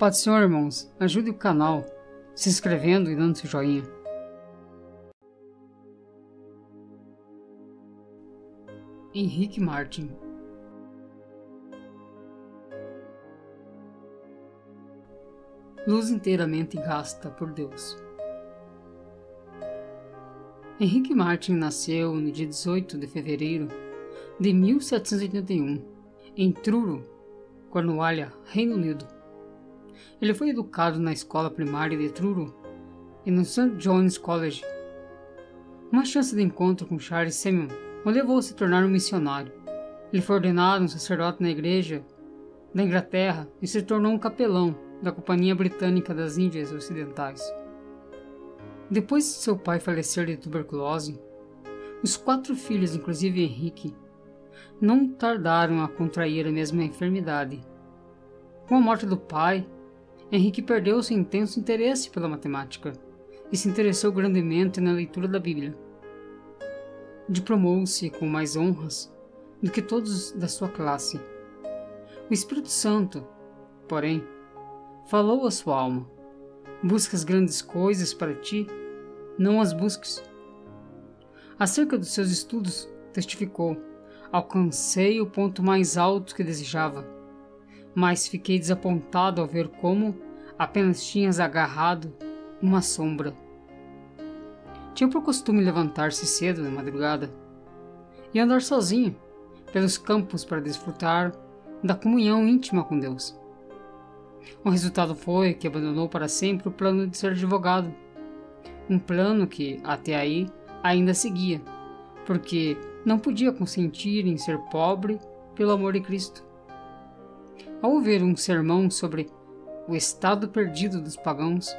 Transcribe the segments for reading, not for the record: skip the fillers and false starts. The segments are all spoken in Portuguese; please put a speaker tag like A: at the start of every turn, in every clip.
A: paz do Senhor, irmãos. Ajude o canal se inscrevendo e dando seu joinha. Henrique Martin. Luz inteiramente gasta por Deus. Henrique Martin nasceu no dia 18 de fevereiro de 1781, em Truro, Cornualha, Reino Unido. Ele foi educado na escola primária de Truro e no St. John's College. Uma chance de encontro com Charles Simeon o levou a se tornar um missionário. Ele foi ordenado um sacerdote na igreja da Inglaterra e se tornou um capelão da Companhia Britânica das Índias Ocidentais. Depois de seu pai falecer de tuberculose, os 4 filhos, inclusive Henrique, não tardaram a contrair a mesma enfermidade. Com a morte do pai, Henrique perdeu seu intenso interesse pela matemática e se interessou grandemente na leitura da Bíblia. Diplomou-se com mais honras do que todos da sua classe. O Espírito Santo, porém, falou à sua alma: buscas grandes coisas para ti, não as busques. Acerca dos seus estudos, testificou: alcancei o ponto mais alto que desejava, mas fiquei desapontado ao ver como apenas tinhas agarrado uma sombra. Tinha por costume levantar-se cedo na madrugada e andar sozinho pelos campos para desfrutar da comunhão íntima com Deus. O resultado foi que abandonou para sempre o plano de ser advogado, um plano que, até aí, ainda seguia, porque não podia consentir em ser pobre pelo amor de Cristo. Ao ouvir um sermão sobre o estado perdido dos pagãos,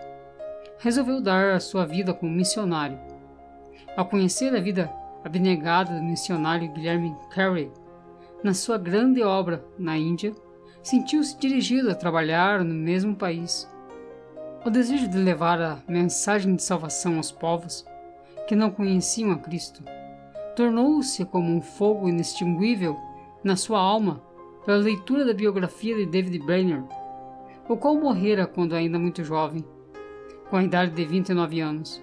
A: resolveu dar a sua vida como missionário. Ao conhecer a vida abnegada do missionário Guilherme Carey, na sua grande obra na Índia, sentiu-se dirigido a trabalhar no mesmo país. O desejo de levar a mensagem de salvação aos povos que não conheciam a Cristo tornou-se como um fogo inextinguível na sua alma pela leitura da biografia de David Brainerd, o qual morrera quando ainda muito jovem, com a idade de 29 anos.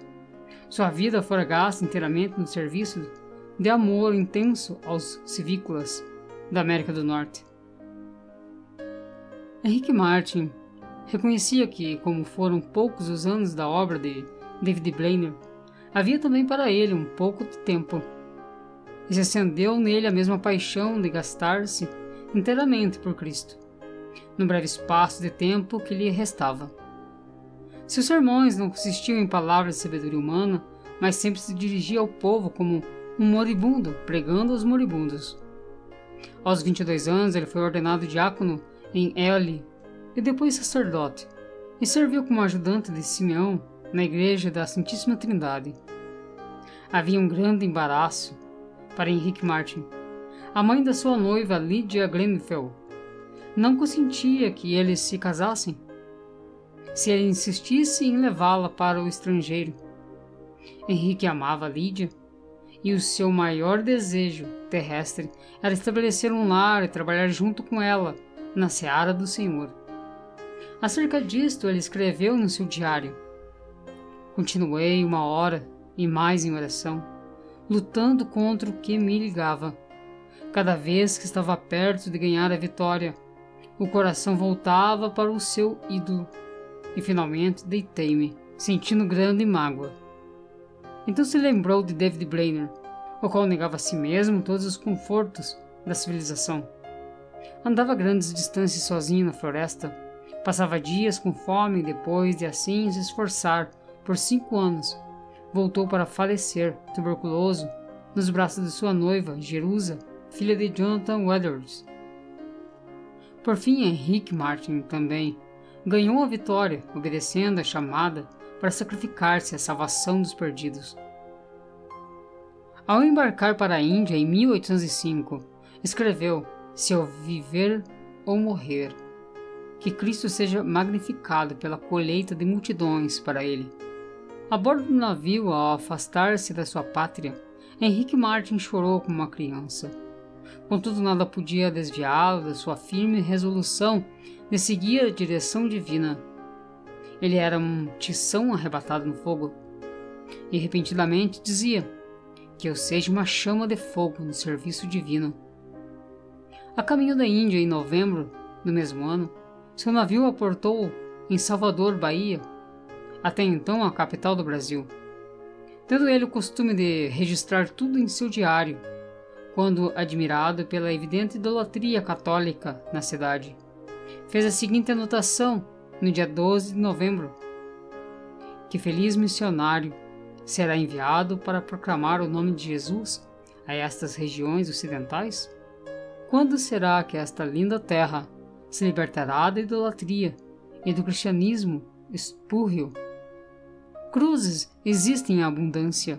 A: Sua vida fora gasta inteiramente no serviço de amor intenso aos civícolas da América do Norte. Henrique Martin reconhecia que, como foram poucos os anos da obra de David Brainerd, havia também para ele um pouco de tempo, e se acendeu nele a mesma paixão de gastar-se inteiramente por Cristo, no breve espaço de tempo que lhe restava. Seus sermões não consistiam em palavras de sabedoria humana, mas sempre se dirigia ao povo como um moribundo, pregando aos moribundos. Aos 22 anos, ele foi ordenado diácono em Ely e depois sacerdote, e serviu como ajudante de Simeão na igreja da Santíssima Trindade. Havia um grande embaraço para Henrique Martin. A mãe da sua noiva, Lydia Grenfell, não consentia que eles se casassem, se ele insistisse em levá-la para o estrangeiro. Henrique amava Lydia, e o seu maior desejo terrestre era estabelecer um lar e trabalhar junto com ela na seara do Senhor. Acerca disto, ele escreveu no seu diário: continuei 1 hora e mais em oração, lutando contra o que me ligava. Cada vez que estava perto de ganhar a vitória, o coração voltava para o seu ídolo, e finalmente deitei-me, sentindo grande mágoa. Então se lembrou de David Brainerd, o qual negava a si mesmo todos os confortos da civilização. Andava grandes distâncias sozinho na floresta, passava dias com fome e depois de assim se esforçar por 5 anos, voltou para falecer, tuberculoso, nos braços de sua noiva, Jerusa, filha de Jonathan Edwards. Por fim, Henrique Martin também ganhou a vitória, obedecendo a chamada para sacrificar-se à salvação dos perdidos. Ao embarcar para a Índia em 1805, escreveu: se eu viver ou morrer, que Cristo seja magnificado pela colheita de multidões para ele. A bordo do navio, ao afastar-se da sua pátria, Henrique Martin chorou como uma criança. Contudo, nada podia desviá-lo da sua firme resolução de seguir a direção divina. Ele era um tição arrebatado no fogo, e repentinamente dizia: que eu seja uma chama de fogo no serviço divino. A caminho da Índia, em novembro do mesmo ano, seu navio aportou em Salvador, Bahia, até então a capital do Brasil. Tendo ele o costume de registrar tudo em seu diário, quando admirado pela evidente idolatria católica na cidade, fez a seguinte anotação no dia 12 de novembro: que feliz missionário será enviado para proclamar o nome de Jesus a estas regiões ocidentais? Quando será que esta linda terra se libertará da idolatria e do cristianismo espúrreo? Cruzes existem em abundância,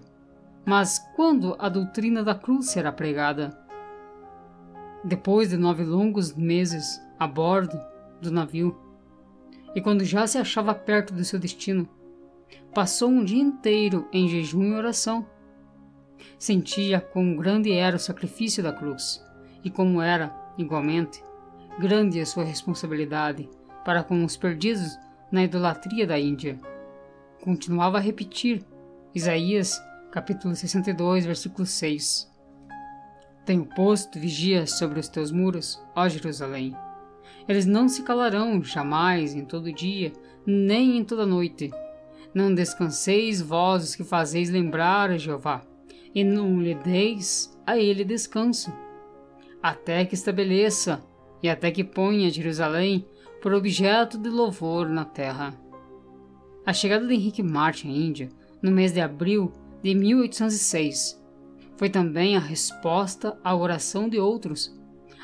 A: mas quando a doutrina da cruz será pregada? Depois de 9 longos meses a bordo do navio, e quando já se achava perto do seu destino, passou um dia inteiro em jejum e oração. Sentia quão grande era o sacrifício da cruz, e como era, igualmente, grande a sua responsabilidade para com os perdidos na idolatria da Índia. Continuava a repetir Isaías, capítulo 62, versículo 6. Tenho posto vigia sobre os teus muros, ó Jerusalém. Eles não se calarão jamais em todo dia, nem em toda noite. Não descanseis vós os que fazeis lembrar a Jeová, e não lhe deis a ele descanso, até que estabeleça e até que ponha Jerusalém por objeto de louvor na terra. A chegada de Henrique Martyn à Índia, no mês de abril de 1806, foi também a resposta à oração de outros.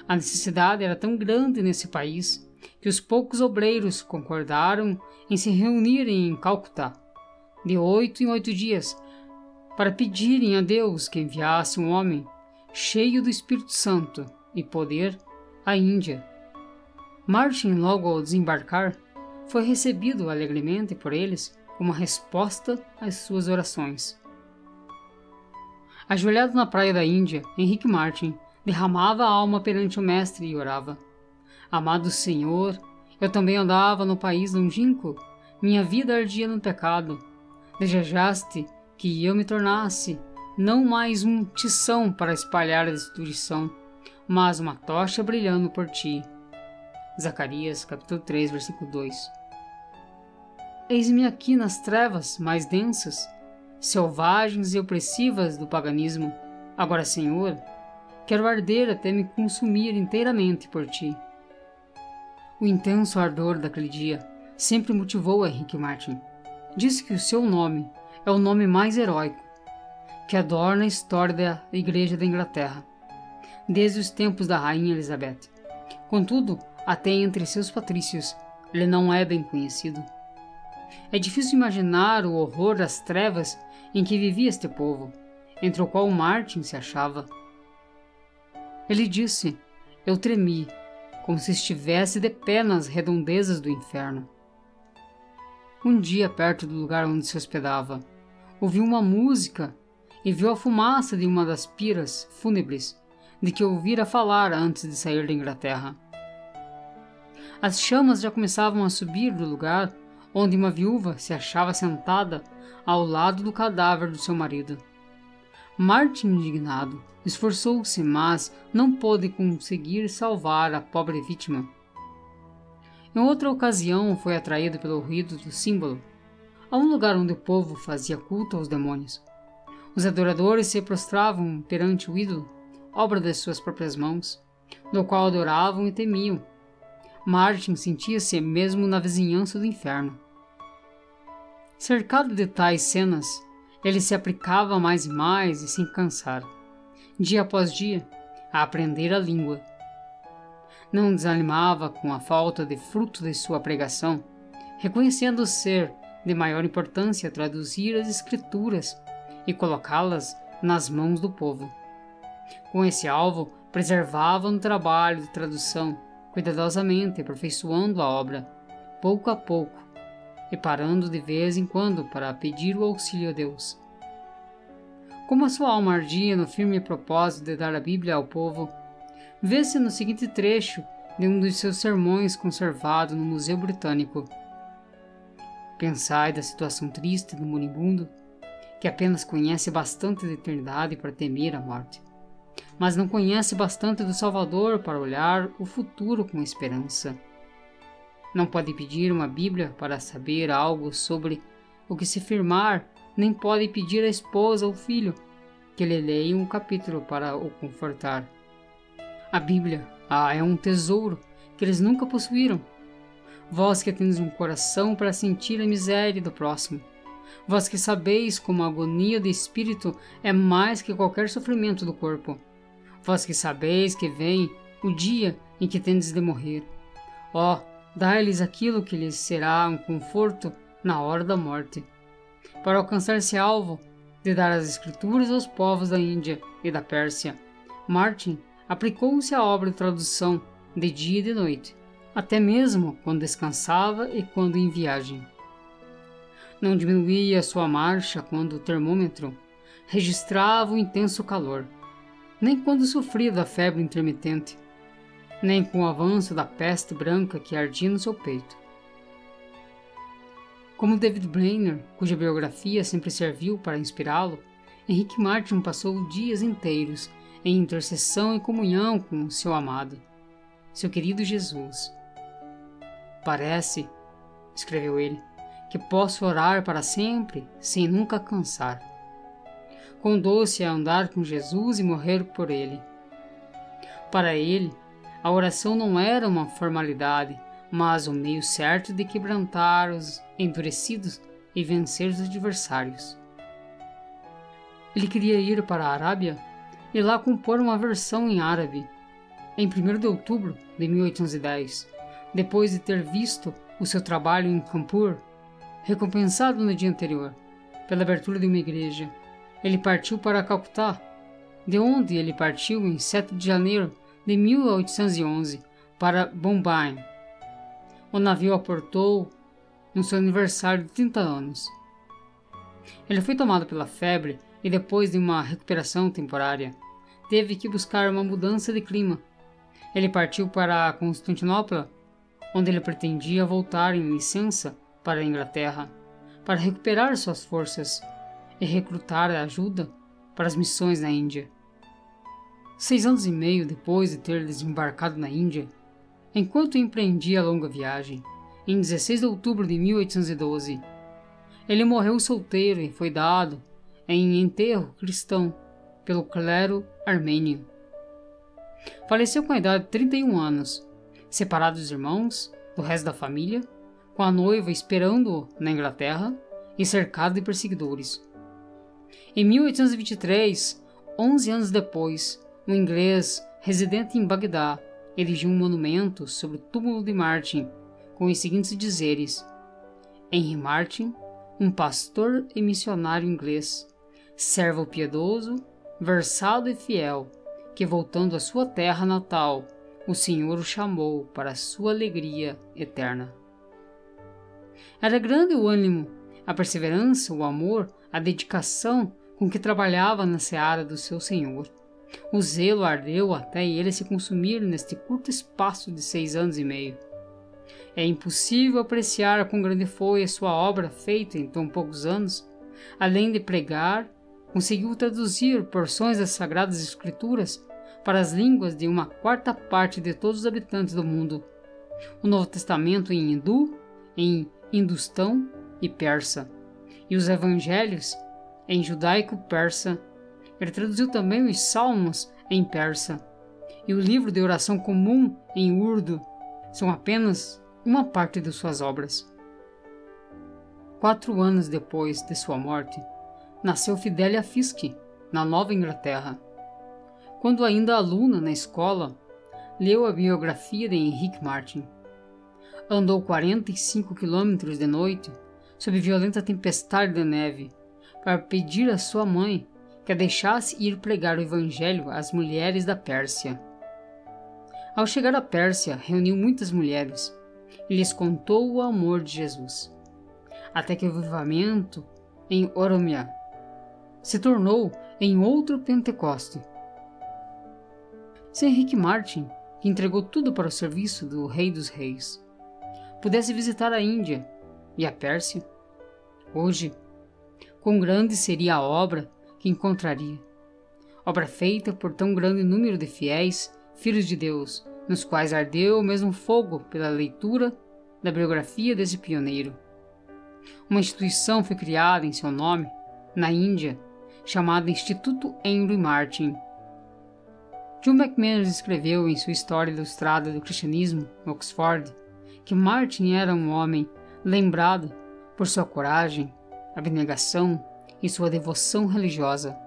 A: A necessidade era tão grande nesse país que os poucos obreiros concordaram em se reunirem em Calcutá, de 8 em 8 dias, para pedirem a Deus que enviasse um homem cheio do Espírito Santo e poder à Índia. Martyn, logo ao desembarcar, foi recebido alegremente por eles como resposta às suas orações. Ajoelhado na praia da Índia, Henrique Martyn derramava a alma perante o mestre e orava: Amado Senhor, eu também andava no país longínquo, minha vida ardia no pecado. Desejaste que eu me tornasse não mais um tição para espalhar a destruição, mas uma tocha brilhando por ti. Zacarias, capítulo 3, versículo 2. Eis-me aqui nas trevas mais densas, selvagens e opressivas do paganismo. Agora, Senhor, quero arder até me consumir inteiramente por ti. O intenso ardor daquele dia sempre motivou Henrique Martyn. Disse que o seu nome é o nome mais heróico que adorna a história da Igreja da Inglaterra, desde os tempos da Rainha Elizabeth. Contudo, até entre seus patrícios, ele não é bem conhecido. É difícil imaginar o horror das trevas em que vivia este povo, entre o qual Martyn se achava. Ele disse: eu tremi, como se estivesse de pé nas redondezas do inferno. Um dia, perto do lugar onde se hospedava, ouviu uma música e viu a fumaça de uma das piras fúnebres de que ouvira falar antes de sair da Inglaterra. As chamas já começavam a subir do lugar onde uma viúva se achava sentada ao lado do cadáver do seu marido. Martyn, indignado, esforçou-se, mas não pôde conseguir salvar a pobre vítima. Em outra ocasião, foi atraído pelo ruído do símbolo, a um lugar onde o povo fazia culto aos demônios. Os adoradores se prostravam perante o ídolo, obra das suas próprias mãos, no qual adoravam e temiam. Martyn sentia-se mesmo na vizinhança do inferno. Cercado de tais cenas, ele se aplicava mais e mais e sem cansar, dia após dia, a aprender a língua. Não desanimava com a falta de fruto de sua pregação, reconhecendo ser de maior importância traduzir as Escrituras e colocá-las nas mãos do povo. Com esse alvo, preservava no trabalho de tradução, cuidadosamente aperfeiçoando a obra, pouco a pouco, e parando de vez em quando para pedir o auxílio a Deus. Como a sua alma ardia no firme propósito de dar a Bíblia ao povo, vê-se no seguinte trecho de um dos seus sermões conservado no Museu Britânico. Pensai da situação triste do moribundo, que apenas conhece bastante da eternidade para temer a morte, mas não conhece bastante do Salvador para olhar o futuro com esperança. Não pode pedir uma Bíblia para saber algo sobre o que se firmar, nem pode pedir à esposa ou filho que lhe leiam um capítulo para o confortar. A Bíblia, é um tesouro que eles nunca possuíram. Vós que tendes um coração para sentir a miséria do próximo, vós que sabeis como a agonia do espírito é mais que qualquer sofrimento do corpo, vós que sabeis que vem o dia em que tendes de morrer, dai-lhes aquilo que lhes será um conforto na hora da morte. Para alcançar esse alvo de dar as Escrituras aos povos da Índia e da Pérsia, Martin aplicou-se à obra de tradução de dia e de noite, até mesmo quando descansava e quando em viagem. Não diminuía sua marcha quando o termômetro registrava um intenso calor, nem quando sofria da febre intermitente, nem com o avanço da peste branca que ardia no seu peito. Como David Blainer, cuja biografia sempre serviu para inspirá-lo, Henrique Martin passou dias inteiros em intercessão e comunhão com o seu amado, seu querido Jesus. Parece, escreveu ele, que posso orar para sempre sem nunca cansar. Quão doce é andar com Jesus e morrer por ele. Para ele, a oração não era uma formalidade, mas o meio certo de quebrantar os endurecidos e vencer os adversários. Ele queria ir para a Arábia e lá compor uma versão em árabe. Em 1º de outubro de 1810, depois de ter visto o seu trabalho em Kanpur, recompensado no dia anterior pela abertura de uma igreja, ele partiu para Calcutá, de onde ele partiu em 7 de janeiro de 1811 para Bombay. O navio aportou no seu aniversário de 30 anos. Ele foi tomado pela febre e, depois de uma recuperação temporária, teve que buscar uma mudança de clima. Ele partiu para Constantinopla, onde ele pretendia voltar em licença para a Inglaterra, para recuperar suas forças e recrutar ajuda para as missões na Índia. 6 anos e meio depois de ter desembarcado na Índia, enquanto empreendia a longa viagem, em 16 de outubro de 1812, ele morreu solteiro e foi dado em enterro cristão pelo clero armênio. Faleceu com a idade de 31 anos, separado dos irmãos, do resto da família, com a noiva esperando-o na Inglaterra e cercado de perseguidores. Em 1823, 11 anos depois, um inglês residente em Bagdá erigiu um monumento sobre o túmulo de Martin, com os seguintes dizeres: Henry Martin, um pastor e missionário inglês, servo piedoso, versado e fiel, que voltando à sua terra natal, o Senhor o chamou para a sua alegria eterna. Era grande o ânimo, a perseverança, o amor, a dedicação com que trabalhava na seara do seu Senhor. O zelo ardeu até ele se consumir neste curto espaço de 6 anos e meio. É impossível apreciar quão grande foi a sua obra feita em tão poucos anos. Além de pregar, conseguiu traduzir porções das Sagradas Escrituras para as línguas de 1/4 parte de todos os habitantes do mundo. O Novo Testamento em hindu, em hindustão e persa, e os Evangelhos em judaico-persa. Ele traduziu também os Salmos em persa, e o livro de oração comum em urdu são apenas uma parte de suas obras. 4 anos depois de sua morte, nasceu Fidelia Fiske, na Nova Inglaterra. Quando ainda aluna na escola, leu a biografia de Henrique Martin. Andou 45 quilômetros de noite, sob violenta tempestade de neve, para pedir a sua mãe que a deixasse ir pregar o Evangelho às mulheres da Pérsia. Ao chegar à Pérsia, reuniu muitas mulheres e lhes contou o amor de Jesus, até que o avivamento em Oromia se tornou em outro Pentecoste. se Henrique Martin, que entregou tudo para o serviço do Rei dos Reis, pudesse visitar a Índia e a Pérsia, hoje, quão grande seria a obra que encontraria, obra feita por tão grande número de fiéis, filhos de Deus, nos quais ardeu o mesmo fogo pela leitura da biografia desse pioneiro. Uma instituição foi criada em seu nome, na Índia, chamada Instituto Henry Martyn. John McManus escreveu em sua História Ilustrada do Cristianismo, Oxford, que Martyn era um homem lembrado por sua coragem, abnegação e sua devoção religiosa.